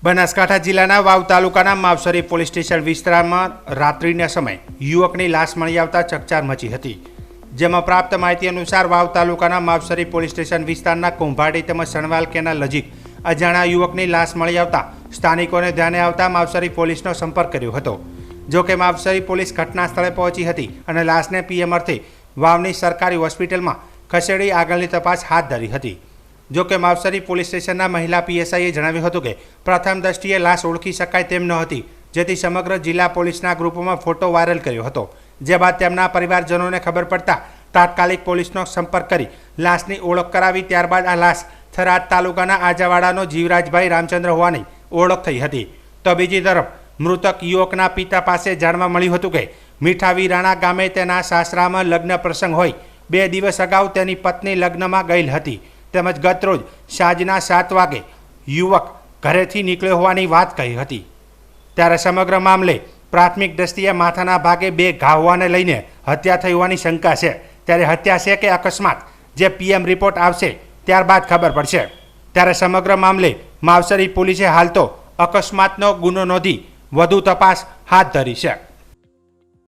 બનાસકાંઠા જિલ્લાના વાવ તાલુકાના Mavsari police station વિસ્તારમાં રાત્રિના સમયે યુવકની લાશ મળી આવતા ચકચાર મચી હતી। જેમાં પ્રાપ્ત માહિતી અનુસાર વાવ તાલુકાના માવસરી પોલીસ સ્ટેશન વિસ્તારના કુંભાડી તેમજ સણવાલ કેનાલ નજીક અજાણ્યા યુવકની લાશ મળી આવતા સ્થાનિકોને ધ્યાને આવતા માવસરી પોલીસનો સંપર્ક કર્યો હતો। જો કે માવસરી પોલીસ ઘટના સ્થળે પહોંચી હતી અને લાશને પીએમ અર્થે વાવની સરકારી હોસ્પિટલમાં ખસેડી આગળની તપાસ હાથ ધરી હતી। જો કે માવસરી પોલીસ સ્ટેશનના મહિલા પીએસઆઈએ જણાવ્યું હતું કે પ્રથમ દ્રષ્ટિએ લાશ ઓળખી શકાય તેમ ન હતી, જેથી સમગ્ર જિલ્લા પોલીસના ગ્રુપમાં ફોટો વાયરલ કર્યો હતો। જે બાદ તેમના પરિવારજનોને ખબર પડતા તાત્કાલિક પોલીસનો સંપર્ક કરી લાશની ઓળખ કરાવી ત્યારબાદ આ લાશ થરાદ તાલુકાના આજાવાડાનો જીવરાજભાઈ રામચંદ્ર હોવાની ઓળખ થઈ હતી। તો બીજી તરફ મૃતક યુવકના પિતા પાસે જાણવા મળ્યું હતું કે મીઠાવી રાણા ગામે તેના સાસરામાં લગ્ન પ્રસંગ હોય 2 દિવસ અગાઉ તેની પત્ની લગ્નમાં ગયેલ હતી તેમજ ગતરોજ સાંજના 7 વાગે યુવક ઘરેથી નીકળ્યો હોવાની વાત કહી હતી। ત્યારે સમગ્ર મામલે પ્રાથમિક દ્રષ્ટિએ માથાના ભાગે 2 ઘા હોવાને લઈને હત્યા થઈ હોવાની શંકા છે। ત્યારે હત્યા છે કે અકસ્માત, જે પીએમ રિપોર્ટ આવશે ત્યારબાદ ખબર પડશે। ત્યારે સમગ્ર મામલે માવસરી પોલીસે હાલ તો અકસ્માતનો ગુનો નોંધી વધુ તપાસ હાથ ધરી છે।